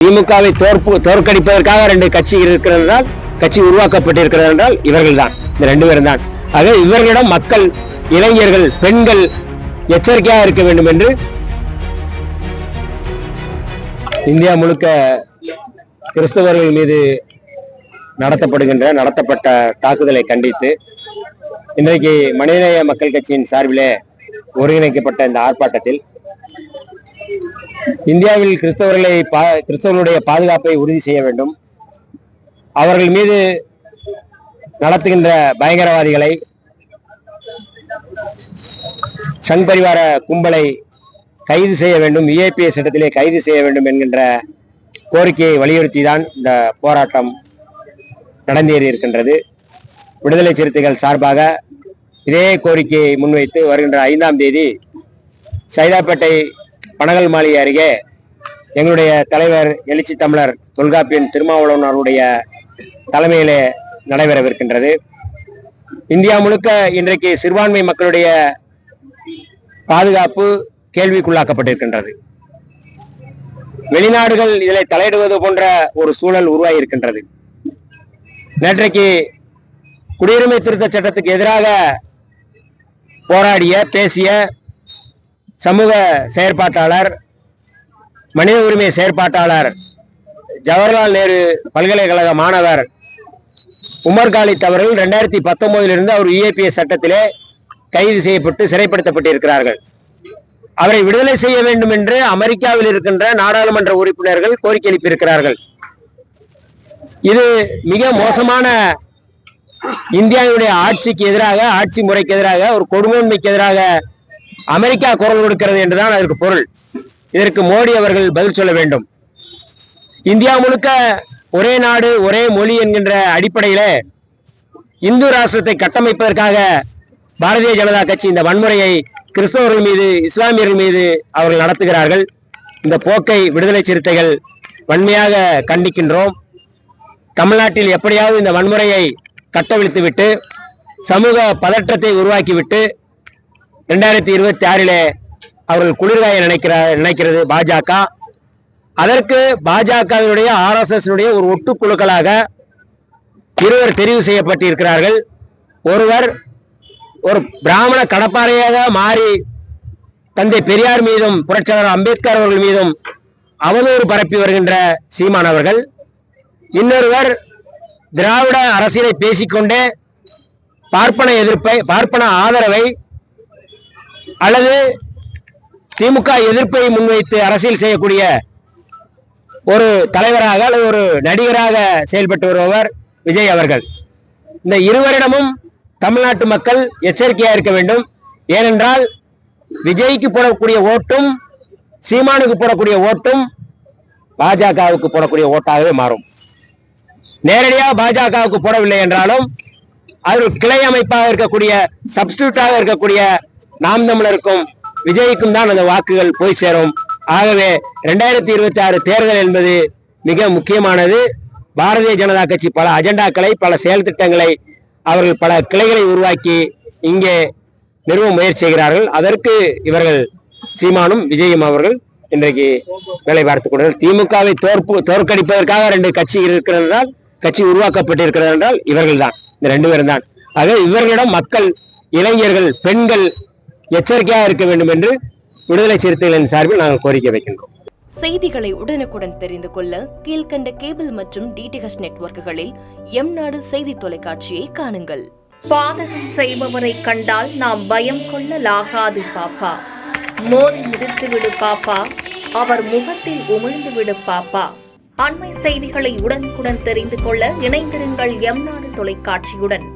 திமுகவை தோற்கடிப்பதற்காக ரெண்டு கட்சி இருக்கிறது என்றால், கட்சி உருவாக்கப்பட்டிருக்கிறது என்றால் இவர்கள் தான், இந்த ரெண்டு பேரும் தான். ஆக இவர்களிடம் மக்கள், இளைஞர்கள், பெண்கள் எச்சரிக்கையாக இருக்க வேண்டும் என்று இந்தியா முழுக்க கிறிஸ்தவர்கள் மீது நடத்தப்பட்ட தாக்குதலை கண்டித்து இன்றைக்கு மனிதநேய மக்கள் கட்சியின் சார்பிலே ஒருங்கிணைக்கப்பட்ட இந்த ஆர்ப்பாட்டத்தில் இந்தியாவில் கிறிஸ்தவர்களுடைய பாதுகாப்பை உறுதி செய்ய வேண்டும், அவர்கள் மீது நடத்துகின்ற பயங்கரவாதிகளை, சங் பரிவார கும்பலை கைது செய்ய வேண்டும், EAPS சட்டத்திலே கைது செய்ய வேண்டும் என்கின்ற கோரிக்கையை வலியுறுத்தி தான் இந்த போராட்டம் நடந்தேறி இருக்கின்றது. விடுதலை சிறுத்தைகள் சார்பாக இதே கோரிக்கையை முன்வைத்து வருகின்ற 5ஆம் தேதி சைதாப்பேட்டை பனகல் மாளிகை அருகே எங்களுடைய தலைவர் எழுச்சி தமிழர் தொல்காப்பியன் திருமாவளவன் அவருடைய தலைமையிலே நடைபெறவிருக்கின்றது. இந்தியா முழுக்க இன்றைக்கு சிறுபான்மை மக்களுடைய பாதுகாப்பு கேள்விக்குள்ளாக்கப்பட்டிருக்கின்றது. வெளிநாடுகள் இதில் தலையிடுவது போன்ற ஒரு சூழல் உருவாகி இருக்கின்றது. நேற்றைக்கு குடியுரிமை திருத்த சட்டத்துக்கு எதிராக போராடிய பேசிய சமூக செயற்பாட்டாளர், மனித உரிமை செயற்பாட்டாளர், ஜவஹர்லால் நேரு பல்கலைக்கழக மாணவர் உமர் காலித் அவர்கள் 2019 அவர் EAPS சட்டத்திலே கைது செய்யப்பட்டு சிறைப்படுத்தப்பட்டிருக்கிறார்கள். அவரை விடுதலை செய்ய வேண்டும் என்று அமெரிக்காவில் இருக்கின்ற நாடாளுமன்ற உறுப்பினர்கள் கோரிக்கை எழுப்பியிருக்கிறார்கள். இது மிக மோசமான இந்தியாவுடைய ஆட்சிக்கு எதிராக, ஆட்சி முறைக்கு எதிராக, ஒரு கொடுங்கோன்மைக்கு எதிராக அமெரிக்கா குரல் கொடுக்கிறது என்றுதான் அதற்கு பொருள். இதற்கு மோடி அவர்கள் பதில் சொல்ல வேண்டும். இந்தியா முழுக்க ஒரே நாடு ஒரே மொழி என்கின்ற அடிப்படையில இந்து ராஷ்டிரத்தை கட்டமைப்பதற்காக பாரதிய ஜனதா கட்சி இந்த வன்முறையை கிறிஸ்தவர்கள் மீது, இஸ்லாமியர்கள் மீது அவர்கள் நடத்துகிறார்கள். இந்த போக்கை விடுதலை சிறுத்தைகள் வன்மையாக கண்டிக்கின்றோம். தமிழ்நாட்டில் எப்படியாவது இந்த வன்முறையை கட்டவிழ்த்துவிட்டு சமூக பதற்றத்தை உருவாக்கிவிட்டு 2026 அவர்கள் குளிர்காய நினைக்கிறது பாஜக. அதற்கு பாஜகவினுடைய RSS ஒரு ஒட்டுக்குழுக்களாக இருவர் தெரிவு செய்யப்பட்டிருக்கிறார்கள். ஒருவர் ஒரு பிராமண கடப்பாறையாக மாறி தந்தை பெரியார் மீதும் புரட்சியாளர் அம்பேத்கர் அவர்கள் மீதும் அவதூறு பரப்பி வருகின்ற சீமான் அவர்கள், இன்னொருவர் திராவிட அரசியலை பேசிக்கொண்டே பார்ப்பன எதிர்ப்பை, பார்ப்பன ஆதரவை அல்லது திமுக எதிர்ப்பை முன்வைத்து அரசியல் செய்யக்கூடிய ஒரு தலைவராக அல்லது ஒரு நடிகராக செயல்பட்டு வருபவர் விஜய் அவர்கள். இந்த இருவரிடமும் தமிழ்நாட்டு மக்கள் எச்சரிக்கையாக இருக்க வேண்டும். ஏனென்றால் விஜய்க்கு போடக்கூடிய ஓட்டும் சீமானுக்கு போடக்கூடிய ஓட்டும் பாஜகவுக்கு போடக்கூடிய ஓட்டாகவே மாறும். நேரடியாக பாஜகவுக்கு போடவில்லை என்றாலும் அது கிளை அமைப்பாக இருக்கக்கூடிய, சப்ஸ்டிடியூட்டாக இருக்கக்கூடிய நாம் தமிழருக்கும் விஜய்க்கும் தான் அந்த வாக்குகள் போய் சேரும். ஆகவே 2026 தேர்தல் என்பது மிக முக்கியமானது. பாரதிய ஜனதா கட்சி பல அஜெண்டாக்களை, பல செயல் திட்டங்களை, அவர்கள் பல கிளைகளை உருவாக்கி இங்கே நிறுவ முயற்சி செய்கிறார்கள். அதற்கு இவர்கள் சீமானும் விஜயும் அவர்கள் இன்றைக்கு வேலை பார்த்துக் கொண்டார்கள். திமுகவை தோற்கடிப்பதற்காக ரெண்டு கட்சி இருக்கிறது என்றால், கட்சி உருவாக்கப்பட்டிருக்கிறது என்றால் இவர்கள் தான், இந்த ரெண்டு பேரும் தான். ஆக இவர்களிடம் மக்கள், இளைஞர்கள், பெண்கள் எச்சரிக்கையாக இருக்க வேண்டும் என்று விடுதலை சிறுத்தைகளின் சார்பில் நாங்கள் கோரிக்கை வைக்கின்றோம். செய்திகளை உடனுக்குடன் தெரிந்து கொள்ள கீழ்கண்ட கேபிள் மற்றும் DTH நெட்வொர்க்குகளில் எம்நாடு செய்தி தொலைக்காட்சியை காணுங்கள். பாதகம் செய்பவரை கண்டால் நாம் பயம் கொள்ளலாகாது பாப்பா. மோதி மிதித்து விடு பாப்பா, அவர் முகத்தில் உமிழ்ந்து விடு பாப்பா. அண்மை செய்திகளை உடனுக்குடன் தெரிந்து கொள்ள இணைந்திருங்கள் எம்நாடு தொலைக்காட்சியுடன்.